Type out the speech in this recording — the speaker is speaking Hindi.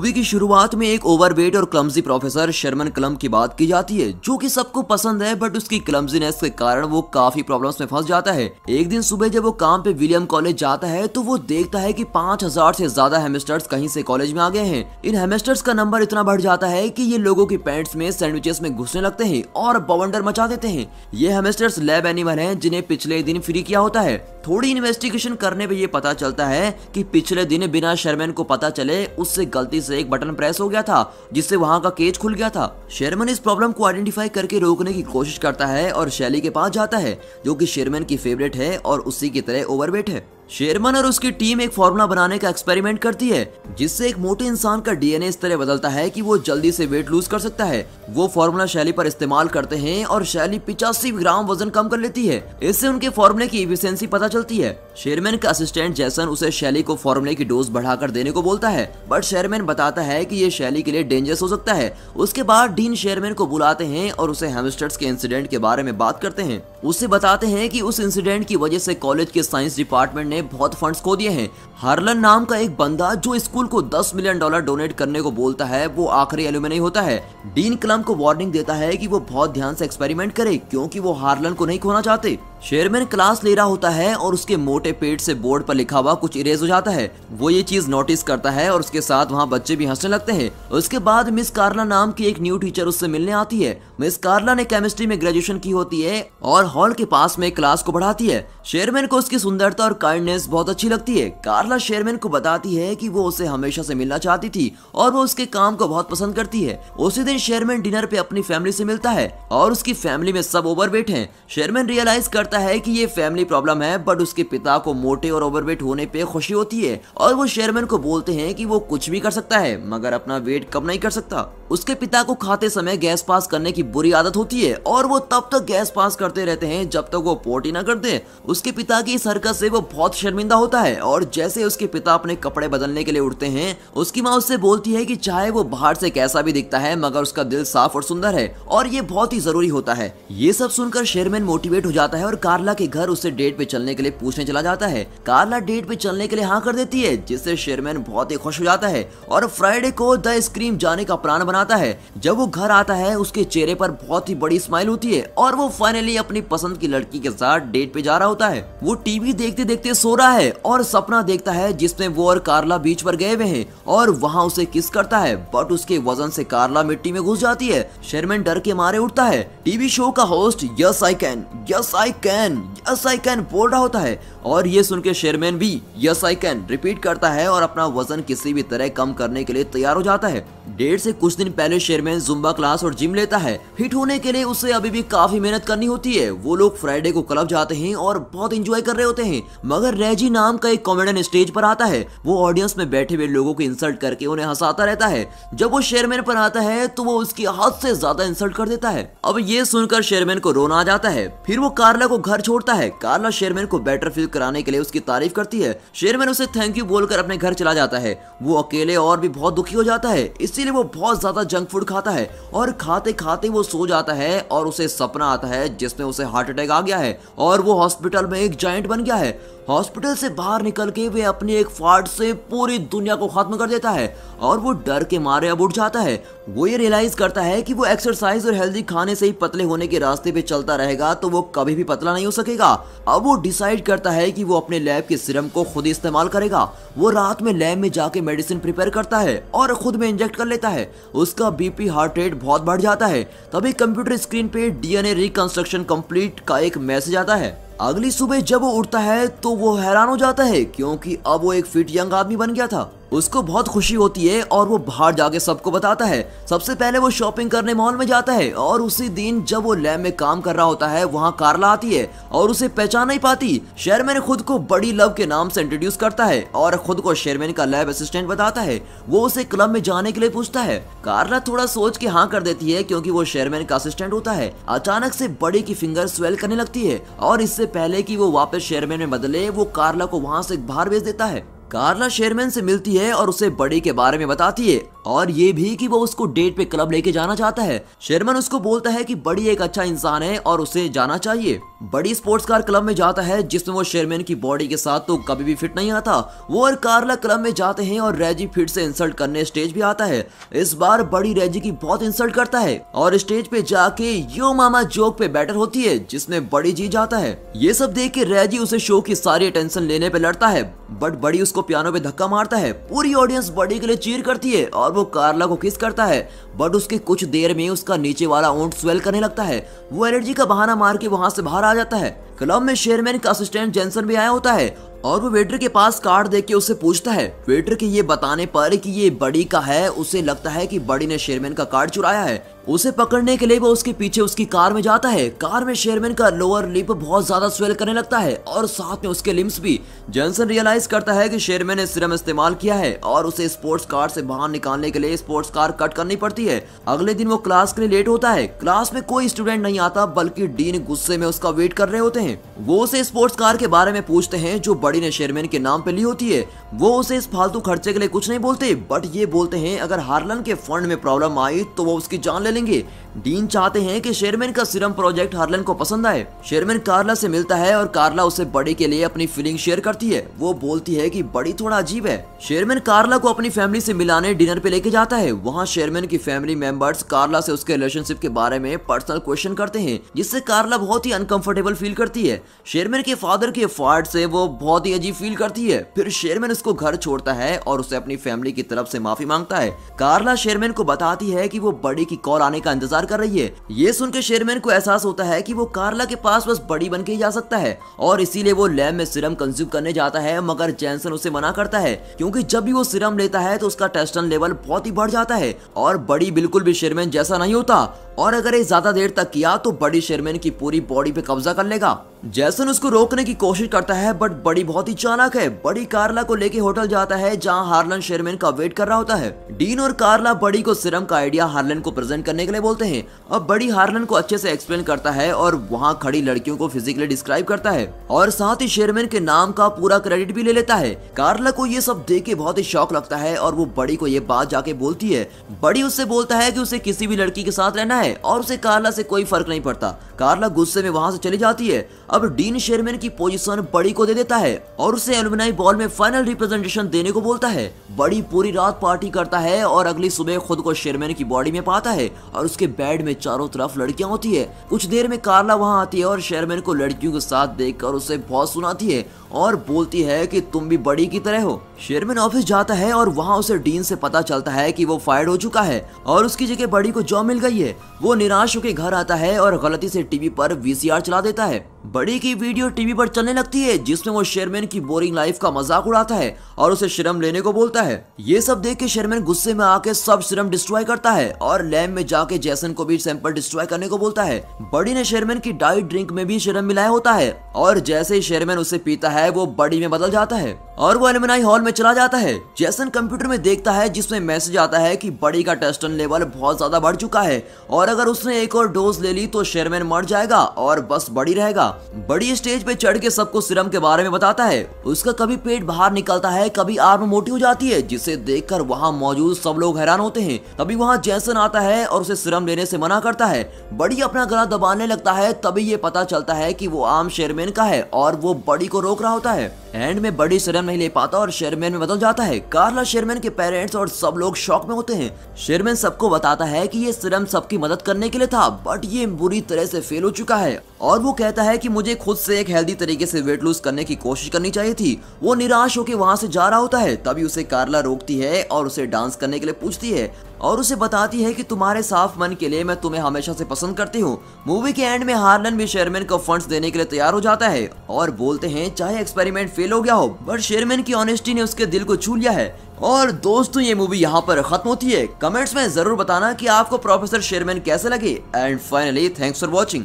मूवी की शुरुआत में एक ओवरवेट और क्लमजी प्रोफेसर शर्मन क्लम की बात की जाती है, जो कि सबको पसंद है, बट उसकी क्लमजीनेस के कारण वो काफी प्रॉब्लम्स में फंस जाता है। एक दिन सुबह जब वो काम पे विलियम कॉलेज जाता है तो वो देखता है कि 5000 से ज्यादा हेमस्टर्स कहीं से कॉलेज में आ गए हैं। इन हेमस्टर्स का नंबर इतना बढ़ जाता है कि ये लोगों की पैंट्स में सैंडविचेस में घुसने लगते हैं और बवंडर मचा देते हैं। ये हेमस्टर्स लैब एनिमल हैं जिन्हें पिछले दिन फ्री किया होता है। थोड़ी इन्वेस्टिगेशन करने पे ये पता चलता है कि पिछले दिन बिना शर्मन को पता चले उससे गलती से एक बटन प्रेस हो गया था, जिससे वहां का केज खुल गया था। शर्मन इस प्रॉब्लम को आइडेंटिफाई करके रोकने की कोशिश करता है और शैली के पास जाता है, जो कि शर्मन की फेवरेट है और उसी की तरह ओवरवेट है। शेरमन और उसकी टीम एक फॉर्मूला बनाने का एक्सपेरिमेंट करती है, जिससे एक मोटे इंसान का डीएनए इस तरह बदलता है कि वो जल्दी से वेट लूज कर सकता है। वो फॉर्मूला शैली पर इस्तेमाल करते हैं और शैली 85 ग्राम वजन कम कर लेती है। इससे उनके फॉर्मूले की एफिशिएंसी पता चलती है। शेरमैन का असिस्टेंट जैसन उसे शैली को फॉर्मूले की डोज बढ़ाकर देने को बोलता है, बट शेरमैन बताता है कि ये शैली के लिए डेंजरस हो सकता है। उसके बाद डीन शेरमैन को बुलाते हैं और उसे हेमस्टर्स के इंसिडेंट के बारे में बात करते हैं। उससे बताते हैं कि उस इंसिडेंट की वजह से कॉलेज के साइंस डिपार्टमेंट ने बहुत फंड्स खो दिए हैं। हार्लन नाम का एक बंदा जो स्कूल को $10 मिलियन डोनेट करने को बोलता है, वो आखिरी एलुमनी होता है। डीन क्लम को वार्निंग देता है कि वो बहुत ध्यान से एक्सपेरिमेंट करे, क्योंकि वो हार्लन को नहीं खोना चाहते। शेरमैन क्लास ले रहा होता है और उसके मोटे पेट से बोर्ड पर लिखा हुआ कुछ इरेज हो जाता है। वो ये चीज नोटिस करता है और उसके साथ वहाँ बच्चे भी हंसने लगते हैं। उसके बाद मिस कार्ला नाम की एक न्यू टीचर उससे मिलने आती है। मिस कार्ला ने केमिस्ट्री में ग्रेजुएशन की होती है और हॉल के पास में क्लास को बढ़ाती है। शेरमैन को उसकी सुंदरता और काइंडनेस बहुत अच्छी लगती है। कार्ला शेरमैन को बताती है कि वो उसे हमेशा से मिलना चाहती थी और वो उसके काम को बहुत पसंद करती है। उसी दिन शेरमैन डिनर पे अपनी फैमिली से मिलता है और उसकी फैमिली में सब ओवरवेट हैं। शेरमैन रियलाइज करता है कि ये फैमिली प्रॉब्लम है, बट उसके पिता को मोटे और ओवरवेट होने पे खुशी होती है और वो शेरमैन को बोलते हैं कि वो कुछ भी कर सकता है, मगर अपना वेट कम नहीं कर सकता। उसके पिता को खाते समय गैस पास करने की बुरी आदत होती है और वो तब तक गैस पास करते रहते हैं जब तक वो पोटी ना कर दे। उसके पिता की इस हरकत से वो बहुत शर्मिंदा होता है और जैसे उसके पिता अपने कपड़े बदलने के लिए उठते हैं, उसकी माँ उससे बोलती है कि चाहे वो बाहर से कैसा भी दिखता है, मगर उसका दिल साफ और सुंदर है और ये बहुत ही जरूरी होता है। ये सब सुनकर शेरमैन मोटिवेट हो जाता है और कार्ला के घर उससे डेट पे चलने के लिए पूछने चला जाता है। कार्ला डेट पे चलने के लिए हाँ कर देती है, जिससे शेरमैन बहुत ही खुश हो जाता है और फ्राइडे को द स्क्रीम जाने का प्लान बनाता है। जब वो घर आता है, उसके चेहरे पर बहुत ही बड़ी स्माइल होती है और वो फाइनली अपनी पसंद की लड़की के साथ डेट पे जा रहा होता है। वो टीवी देखते देखते सो रहा है और सपना देखता है जिसमें वो और कार्ला बीच पर गए हुए हैं और वहाँ उसे किस करता है, बट उसके वजन से कार्ला मिट्टी में घुस जाती है। शेरमैन डर के मारे उठता है। टीवी शो का host yes I can, yes I can, yes I can बोल रहा होता है और ये सुन के शेरमैन भी यस आई कैन रिपीट करता है और अपना वजन किसी भी तरह कम करने के लिए तैयार हो जाता है। डेट से कुछ दिन पहले शेरमैन जुम्बा क्लास और जिम लेता है। फिट होने के लिए उसे अभी भी काफी मेहनत करनी होती है। वो लोग फ्राइडे को क्लब जाते हैं और बहुत एंजॉय कर रहे होते हैं, मगर रेजी नाम का एक कॉमेडियन स्टेज पर आता है। वो ऑडियंस में बैठे हुए लोगों को इंसल्ट करके उन्हें हंसाता रहता है। जब वो शेरमैन पर आता है तो वो उसकी हद से ज्यादा इंसल्ट कर देता है। अब ये सुनकर शेरमैन को रोना आ जाता है। फिर वो कार्ला को घर छोड़ता है। कार्ला शेरमैन को बेटर फील कराने के लिए उसकी तारीफ करती है। शेरमैन उसे थैंक यू बोलकर अपने घर चला जाता है। वो अकेले और भी बहुत दुखी हो जाता है, इसीलिए वो बहुत ज्यादा जंक फूड खाता है और खाते खाते वो सो जाता है और उसे सपना आता है जिसमें उसे हार्ट अटैक आ गया है और वो हॉस्पिटल में एक जायंट बन गया है। हॉस्पिटल से बाहर निकल के वे अपनी एक फाड़ से पूरी दुनिया को खत्म कर देता है और वो डर के मारे अब उठ जाता है। वो ये रियलाइज करता है कि वो एक्सरसाइज और हेल्दी खाने से ही पतले होने के रास्ते पे चलता रहेगा तो वो कभी भी पतला नहीं हो सकेगा। अब वो डिसाइड करता है कि वो अपने लैब के सीरम को खुद ही इस्तेमाल करेगा। वो रात में लैब में जाके मेडिसिन प्रिपेयर करता है और खुद में इंजेक्ट कर लेता है। उसका बीपी हार्ट रेट बहुत बढ़ जाता है। तभी कंप्यूटर स्क्रीन पे डीएनए रिकंस्ट्रक्शन कंप्लीट का एक मैसेज आता है। अगली सुबह जब वो उठता है तो वो हैरान हो जाता है, क्योंकि अब वो एक फिट यंग आदमी बन गया था। उसको बहुत खुशी होती है और वो बाहर जाके सबको बताता है। सबसे पहले वो शॉपिंग करने मॉल में जाता है और उसी दिन जब वो लैब में काम कर रहा होता है, वहाँ कार्ला आती है और उसे पहचान नहीं पाती। शेरमैन खुद को बड़ी लव के नाम से इंट्रोड्यूस करता है और खुद को शेरमैन का लैब असिस्टेंट बताता है। वो उसे क्लब में जाने के लिए पूछता है। कार्ला थोड़ा सोच के हाँ कर देती है, क्योंकि वो शेरमैन का असिस्टेंट होता है। अचानक से बड़ी की फिंगर स्वेल करने लगती है और इससे पहले कि वो वापस शेरमैन में बदले, वो कार्ला को वहाँ से बाहर भेज देता है। कार्ला शेरमैन से मिलती है और उसे बड़ी के बारे में बताती है और ये भी कि वो उसको डेट पे क्लब लेके जाना चाहता है। शेरमैन उसको बोलता है कि बड़ी एक अच्छा इंसान है और उसे जाना चाहिए। बड़ी स्पोर्ट्स कार क्लब में जाता है जिसमें वो शेरमैन की बॉडी के साथ तो कभी भी फिट नहीं आता। वो और कार्ला क्लब में जाते हैं और रेजी फिर से इंसल्ट करने स्टेज पे आता है। इस बार बड़ी रेजी की बहुत इंसल्ट करता है और स्टेज पे जाके यो मामा जोक पे बैटर होती है जिसमें बड़ी जीत जाता है। ये सब देख के रेजी उसे शो की सारी अटेंशन लेने पे लड़ता है बट बड़ी उसको पियानो पे धक्का मारता है। पूरी ऑडियंस बड़ी के लिए चीयर करती है और वो कार्ला को किस करता है बट उसके कुछ देर में उसका नीचे वाला ओंठ स्वेल करने लगता है। वो एनर्जी का बहाना मार के वहां से बाहर आ जाता है। क्लब में शेरमैन का असिस्टेंट जेंसन भी आया होता है और वो वेटर के पास कार्ड देख के उससे पूछता है। वेटर के ये बताने पर कि ये बड़ी का है उसे लगता है कि बड़ी ने शेरमैन का कार्ड चुराया है। उसे पकड़ने के लिए वो उसके पीछे उसकी कार में जाता है। कार में शेरमैन का लोअर लिप बहुत ज्यादा स्वेल करने लगता है और साथ में उसके लिम्स भी। जेंसन रियलाइज करता है कि शेरमैन ने सीरम इस्तेमाल किया है और उसे स्पोर्ट्स कार से बाहर निकालने के लिए स्पोर्ट्स कार कट करनी पड़ती है। अगले दिन वो क्लास के लिए लेट होता है। क्लास में कोई स्टूडेंट नहीं आता बल्कि डीन गुस्से में उसका वेट कर रहे होते हैं। वो उसे स्पोर्ट्स कार के बारे में पूछते हैं जो बड़ी ने शेरमैन के नाम पे ली होती है। वो उसे इस फालतू खर्चे के लिए कुछ नहीं बोलते बट ये बोलते हैं अगर हार्लन के फंड में प्रॉब्लम आई तो वो उसकी जान ले लेंगे। डीन चाहते हैं कि शेरमैन का सीरम प्रोजेक्ट हार्लन को पसंद आए। शेरमैन कार्ला से मिलता है और कार्ला उसे बड़ी के लिए अपनी फीलिंग शेयर करती है। वो बोलती है कि बड़ी थोड़ा अजीब है। शेरमैन कार्ला को अपनी फैमिली से मिलाने डिनर पे लेके जाता है। वहाँ शेरमैन की फैमिली मेंबर्स कार्ला से उसके रिलेशनशिप के बारे में पर्सनल क्वेश्चन करते हैं जिससे कार्ला बहुत ही अनकंफर्टेबल फील करती है। शेरमैन के फादर के फाड़ से वो बहुत ही अजीब फील करती है। फिर शेरमैन उसको घर छोड़ता है और उसे अपनी फैमिली की तरफ से माफी मांगता है। कार्ला शेरमैन को बताती है कि वो बड़ी की कॉल आने का इंतजार कर रही है। ये सुनकर शेरमैन को एहसास होता है कि वो कार्ला के पास बस बड़ी बन के ही जा सकता है और इसीलिए वो लैब में सीरम कंज्यूम करने जाता है मगर जेंसन उसे मना करता है क्योंकि जब भी वो सीरम लेता है तो उसका टेस्टोस्टेरोन लेवल बहुत ही बढ़ जाता है और बड़ी बिल्कुल भी शेरमैन जैसा नहीं होता और अगर ये ज्यादा देर तक किया तो बड़ी शेरमैन की पूरी बॉडी पे कब्जा कर लेगा। जेसन उसको रोकने की कोशिश करता है बट बड़ी बहुत ही चालाक है। बड़ी कार्ला को लेके होटल जाता है जहां हार्लन शेरमैन का वेट कर रहा होता है। डीन और कार्ला बड़ी को सीरम का आइडिया हार्लन को प्रेजेंट करने के लिए बोलते हैं। अब बड़ी हार्लन को अच्छे से एक्सप्लेन करता है और वहां खड़ी लड़कियों को फिजिकली डिस्क्राइब करता है और साथ ही शेरमैन के नाम का पूरा क्रेडिट भी ले लेता है। कार्ला को ये सब देख के बहुत ही शौक लगता है और वो बड़ी को ये बात जाके बोलती है। बड़ी उससे बोलता है कि उसे किसी भी लड़की के साथ रहना है और उसे कार्ला से कोई फर्क नहीं पड़ता। कार्ला गुस्से में वहां से चली जाती है। अब डीन शेरमैन की पोजीशन बड़ी को दे देता है और उसे एलुमनाई बॉल में फाइनल रिप्रेजेंटेशन देने को बोलता है। बड़ी पूरी रात पार्टी करता है और अगली सुबह खुद को शेरमैन की बॉडी में पाता है और उसके बेड में चारों तरफ लड़कियां होती है। कुछ देर में कार्ला वहां आती है और शेरमैन को लड़कियों के साथ देखकर उसे बहुत सुनाती है और बोलती है कि तुम भी बड़ी की तरह हो। शेरमैन ऑफिस जाता है और वहां उसे डीन से पता चलता है कि वो फायर्ड हो चुका है और उसकी जगह बड़ी को जॉब मिल गई है। वो निराश होकर घर आता है और गलती से टीवी पर वीसीआर चला देता है। बड़ी की वीडियो टीवी पर चलने लगती है जिसमें वो शेरमैन की बोरिंग लाइफ का मजाक उड़ाता है और उसे सीरम लेने को बोलता है। ये सब देख के शेरमैन गुस्से में आके सब सीरम डिस्ट्रॉय करता है और लैब में जाके जेसन को भी सैंपल डिस्ट्रॉय करने को बोलता है। बड़ी ने शेरमैन की डाइट ड्रिंक में भी सीरम मिलाया होता है और जैसे ही शेरमैन उसे पीता है वो बड़ी में बदल जाता है और वो एलुमनाई हॉल में चला जाता है। जेसन कंप्यूटर में देखता है जिसमें मैसेज आता है कि बड़ी का टेस्टोस्टेरोन लेवल बहुत ज्यादा बढ़ चुका है और अगर उसने एक और डोज ले ली तो शेरमैन मर जाएगा और बस बड़ी रहेगा। बड़ी स्टेज पे चढ़ के सबको सीरम के बारे में बताता है। उसका कभी पेट बाहर निकलता है कभी आर्म मोटी हो जाती है जिसे देखकर वहां मौजूद सब लोग हैरान होते हैं। तभी वहां जेसन आता है और उसे सीरम लेने से मना करता है। बड़ी अपना गला दबाने लगता है तभी ये पता चलता है कि वो आम शेरमैन का है और वो बड़ी को रोक रहा होता है। एंड में बड़ी सीरम नहीं ले पाता और शेरमैन में बदल जाता है। कार्ला शेरमैन के पेरेंट्स और सब लोग शॉक में होते हैं। शेरमैन सबको बताता है कि ये सीरम सबकी मदद करने के लिए था बट ये बुरी तरह से फेल हो चुका है और वो कहता है कि मुझे खुद से एक हेल्दी तरीके से वेट लूज करने की कोशिश करनी चाहिए थी। वो निराश होकर वहां से जा रहा होता है तभी उसे कार्ला रोकती है और उसे डांस करने के लिए पूछती है और उसे बताती है कि तुम्हारे साफ मन के लिए मैं तुम्हें हमेशा से पसंद करती हूँ। मूवी के एंड में हार्लन भी शेरमैन को फंड्स देने के लिए तैयार हो जाता है और बोलते हैं चाहे एक्सपेरिमेंट फेल हो गया हो बट शेरमैन की ऑनेस्टी ने उसके दिल को छू लिया है। और दोस्तों ये मूवी यहाँ पर खत्म होती है। कमेंट्स में जरूर बताना कि आपको प्रोफेसर शेरमैन कैसे लगे and finally thanks for watching.